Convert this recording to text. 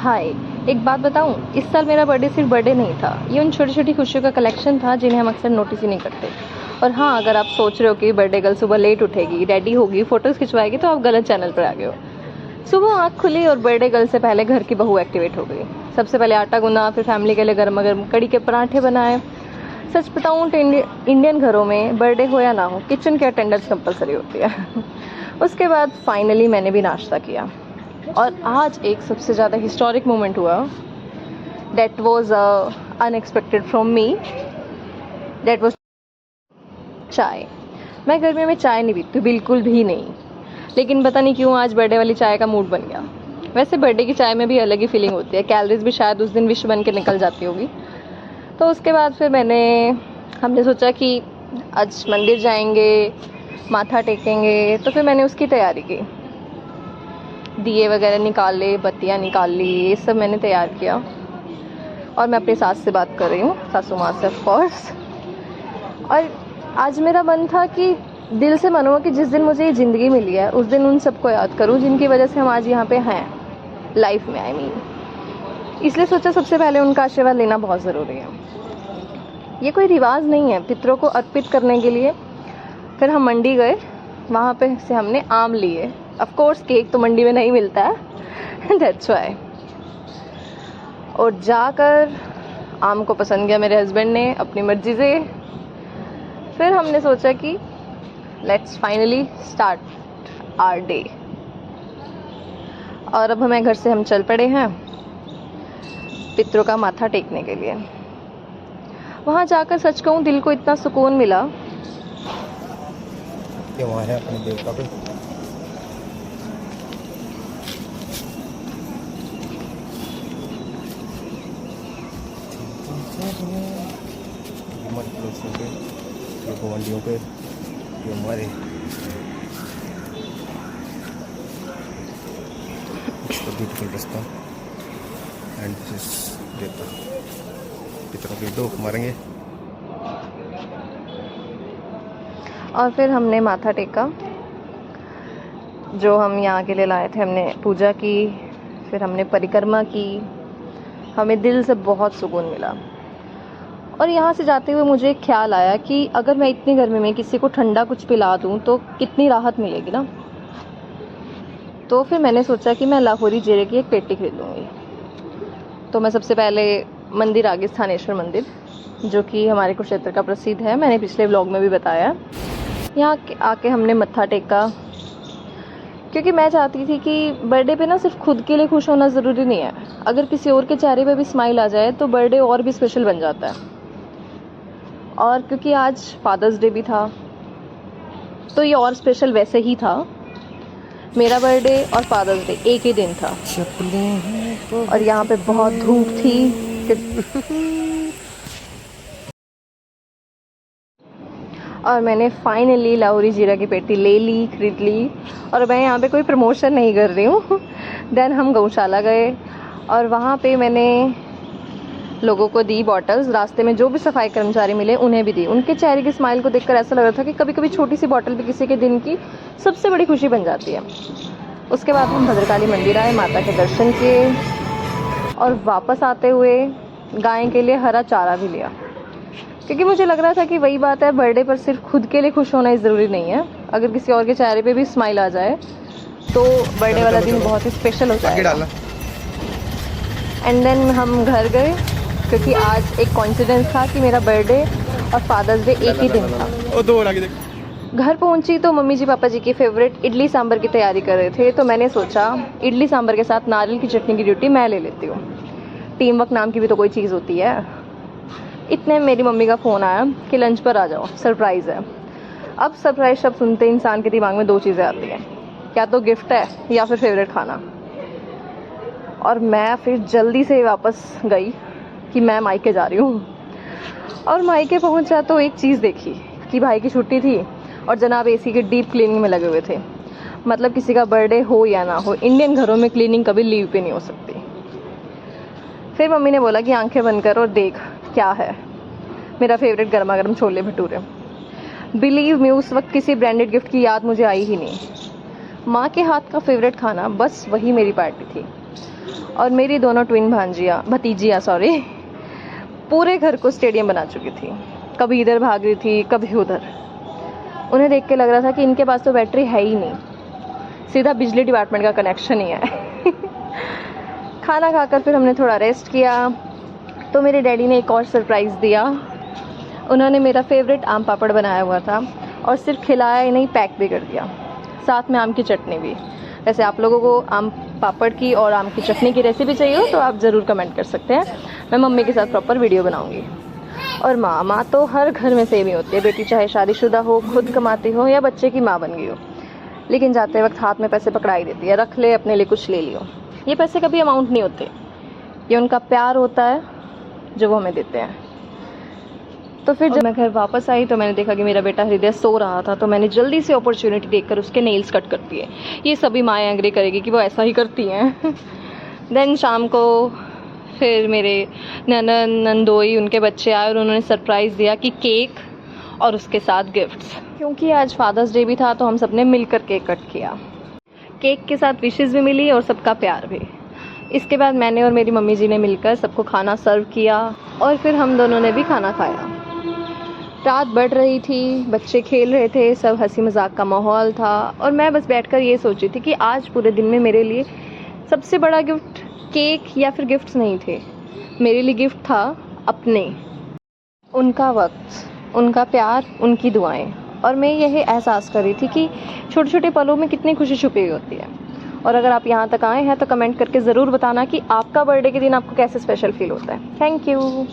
हाय, एक बात बताऊं, इस साल मेरा बर्थडे सिर्फ बर्थडे नहीं था, ये उन छोटी छोटी खुशियों का कलेक्शन था जिन्हें हम अक्सर नोटिस ही नहीं करते। और हाँ, अगर आप सोच रहे हो कि बर्थडे गर्ल सुबह लेट उठेगी, रेडी होगी, फोटोज़ खिंचवाएगी, तो आप गलत चैनल पर आ गए हो। सुबह आँख खुली और बर्थडे गर्ल से पहले घर की बहू एक्टिवेट हो गई। सबसे पहले आटा गूंदा, फिर फैमिली के लिए गर्मा गर्म कड़ी के पराठे बनाए। सच बताऊँ तो इंडियन घरों में बर्थडे हो या ना हो, किचन की अटेंडेंस कंपलसरी होती है। उसके बाद फाइनली मैंने भी नाश्ता किया और आज एक सबसे ज़्यादा हिस्टोरिक मोमेंट हुआ। That was unexpected from me. That was चाय। मैं गर्मियों में चाय नहीं पीती, बिल्कुल भी नहीं, लेकिन पता नहीं क्यों आज बर्थडे वाली चाय का मूड बन गया। वैसे बर्थडे की चाय में भी अलग ही फीलिंग होती है, कैलोरीज भी शायद उस दिन विश बन के निकल जाती होगी। तो उसके बाद फिर हमने सोचा कि आज मंदिर जाएंगे, माथा टेकेंगे, तो फिर मैंने उसकी तैयारी की। दिए वगैरह निकाले, बत्तियाँ निकाल ली, ये सब मैंने तैयार किया। और मैं अपनी सास से बात कर रही हूँ, सासू माँ से ऑफ कोर्स। और आज मेरा मन था कि दिल से मन हुआ कि जिस दिन मुझे ये ज़िंदगी मिली है उस दिन उन सबको याद करूँ जिनकी वजह से हम आज यहाँ पे हैं लाइफ में, आई मीन। इसलिए सोचा सबसे पहले उनका आशीर्वाद लेना बहुत ज़रूरी है। ये कोई रिवाज नहीं है, पितरों को अर्पित करने के लिए। फिर हम मंडी गए, वहाँ पे से हमने आम लिए। ऑफ कोर्स केक तो मंडी में नहीं मिलता है, दैट्स व्हाई। और जाकर आम को पसंद किया मेरे हस्बैंड ने अपनी मर्जी से। फिर हमने सोचा कि let's finally start our day. और अब हमें घर से हम चल पड़े हैं पितरों का माथा टेकने के लिए। वहाँ जाकर सच कहूँ दिल को इतना सुकून मिला। वहाँ है अपने देवता पे। मंडियों पे ये हमारे ब्यूटीफुल रास्ता एंड दिस इज देवता। पितरों के दो मारेंगे। और फिर हमने माथा टेका, जो हम यहाँ के लिए लाए थे। हमने पूजा की, फिर हमने परिक्रमा की। हमें दिल से बहुत सुकून मिला। और यहाँ से जाते हुए मुझे एक ख्याल आया कि अगर मैं इतनी गर्मी में किसी को ठंडा कुछ पिला दूँ तो कितनी राहत मिलेगी ना। तो फिर मैंने सोचा कि मैं लाहौरी जीरे की एक पेटी खरीद लूँगी। तो मैं सबसे पहले मंदिर आ गई, स्थानेश्वर मंदिर, जो कि हमारे कुरुक्षेत्र का प्रसिद्ध है। मैंने पिछले व्लॉग में भी बताया। यहाँ आके हमने मत्था टेका, क्योंकि मैं चाहती थी कि बर्थडे पे ना सिर्फ खुद के लिए खुश होना ज़रूरी नहीं है। अगर किसी और के चेहरे पे भी स्माइल आ जाए तो बर्थडे और भी स्पेशल बन जाता है। और क्योंकि आज फादर्स डे भी था तो ये और स्पेशल वैसे ही था। मेरा बर्थडे और फादर्स डे एक ही दिन था। और यहाँ पे बहुत धूप थी और मैंने फाइनली लाहौरी जीरा की पेटी ले ली, खरीद ली। और मैं यहाँ पे कोई प्रमोशन नहीं कर रही हूँ। देन हम गौशाला गए और वहाँ पे मैंने लोगों को दी बॉटल्स। रास्ते में जो भी सफाई कर्मचारी मिले उन्हें भी दी। उनके चेहरे की स्माइल को देखकर ऐसा लग रहा था कि कभी कभी छोटी सी बॉटल भी किसी के दिन की सबसे बड़ी खुशी बन जाती है। उसके बाद हम भद्रकाली मंदिर आए, माता के दर्शन किए और वापस आते हुए गाय के लिए हरा चारा भी लिया, क्योंकि मुझे लग रहा था कि वही बात है, बर्थडे पर सिर्फ खुद के लिए खुश होना ही ज़रूरी नहीं है। अगर किसी और के चेहरे पे भी स्माइल आ जाए तो बर्थडे वाला दिन बहुत ही स्पेशल हो जाएगा। एंड देन हम घर गए, क्योंकि आज एक कोइंसिडेंस था कि मेरा बर्थडे और फादर्स डे एक ही दिन था। घर पहुंची तो मम्मी जी पापा जी की फेवरेट इडली सांभर की तैयारी कर रहे थे। तो मैंने सोचा इडली सांभर के साथ नारियल की चटनी की ड्यूटी मैं ले लेती हूँ। टीम वर्क नाम की भी तो कोई चीज़ होती है। इतने में मेरी मम्मी का फ़ोन आया कि लंच पर आ जाओ, सरप्राइज़ है। अब सरप्राइज शब्द सुनते ही इंसान के दिमाग में दो चीज़ें आती हैं, या तो गिफ्ट है या फिर फेवरेट खाना। और मैं फिर जल्दी से वापस गई कि मैं मायके जा रही हूँ। और मायके पहुँचा तो एक चीज़ देखी कि भाई की छुट्टी थी और जनाब एसी के डीप क्लीनिंग में लगे हुए थे। मतलब किसी का बर्थडे हो या ना हो, इंडियन घरों में क्लीनिंग कभी लीव पे नहीं हो सकती। फिर मम्मी ने बोला कि आंखें बंद कर और देख क्या है। मेरा फेवरेट गर्मा गर्म छोले भटूरे। बिलीव मी, उस वक्त किसी ब्रांडेड गिफ्ट की याद मुझे आई ही नहीं। माँ के हाथ का फेवरेट खाना, बस वही मेरी पार्टी थी। और मेरी दोनों ट्विन भतीजियाँ पूरे घर को स्टेडियम बना चुकी थी। कभी इधर भाग रही थी, कभी उधर। उन्हें देख के लग रहा था कि इनके पास तो बैटरी है ही नहीं, सीधा बिजली डिपार्टमेंट का कनेक्शन ही है। खाना खाकर फिर हमने थोड़ा रेस्ट किया, तो मेरे डैडी ने एक और सरप्राइज़ दिया। उन्होंने मेरा फेवरेट आम पापड़ बनाया हुआ था और सिर्फ खिलाया ही नहीं, पैक भी कर दिया, साथ में आम की चटनी भी। वैसे आप लोगों को आम पापड़ की और आम की चटनी की रेसिपी चाहिए हो तो आप ज़रूर कमेंट कर सकते हैं, मैं मम्मी के साथ प्रॉपर वीडियो बनाऊंगी। और माँ तो हर घर में सेम ही होती है, बेटी चाहे शादीशुदा हो, खुद कमाती हो या बच्चे की माँ बन गई हो, लेकिन जाते वक्त हाथ में पैसे पकड़ा ही देती है, रख ले अपने लिए कुछ ले लियो। ये पैसे कभी अमाउंट नहीं होते, ये उनका प्यार होता है जो वो हमें देते हैं। तो फिर जब मैं घर वापस आई तो मैंने देखा कि मेरा बेटा हृदय सो रहा था, तो मैंने जल्दी से अपॉर्चुनिटी देखकर उसके नेल्स कट कर दिए। ये सभी माएँ एग्री करेगी कि वो ऐसा ही करती हैं। देन शाम को फिर मेरे ननद नंदोई उनके बच्चे आए और उन्होंने सरप्राइज़ दिया कि केक और उसके साथ गिफ्ट्स। क्योंकि आज फादर्स डे भी था तो हम सब ने मिलकर केक कट किया। केक के साथ विशेस भी मिली और सबका प्यार भी। इसके बाद मैंने और मेरी मम्मी जी ने मिलकर सबको खाना सर्व किया और फिर हम दोनों ने भी खाना खाया। रात बढ़ रही थी, बच्चे खेल रहे थे, सब हंसी मजाक का माहौल था और मैं बस बैठकर ये सोच रही थी कि आज पूरे दिन में मेरे लिए सबसे बड़ा गिफ्ट केक या फिर गिफ्ट्स नहीं थे, मेरे लिए गिफ्ट था अपने, उनका वक्त, उनका प्यार, उनकी दुआएं। और मैं यही एहसास कर रही थी कि छोटे छोटे पलों में कितनी खुशी छुपी हुई होती है। और अगर आप यहाँ तक आए हैं तो कमेंट करके ज़रूर बताना कि आपका बर्थडे के दिन आपको कैसे स्पेशल फील होता है। Thank you.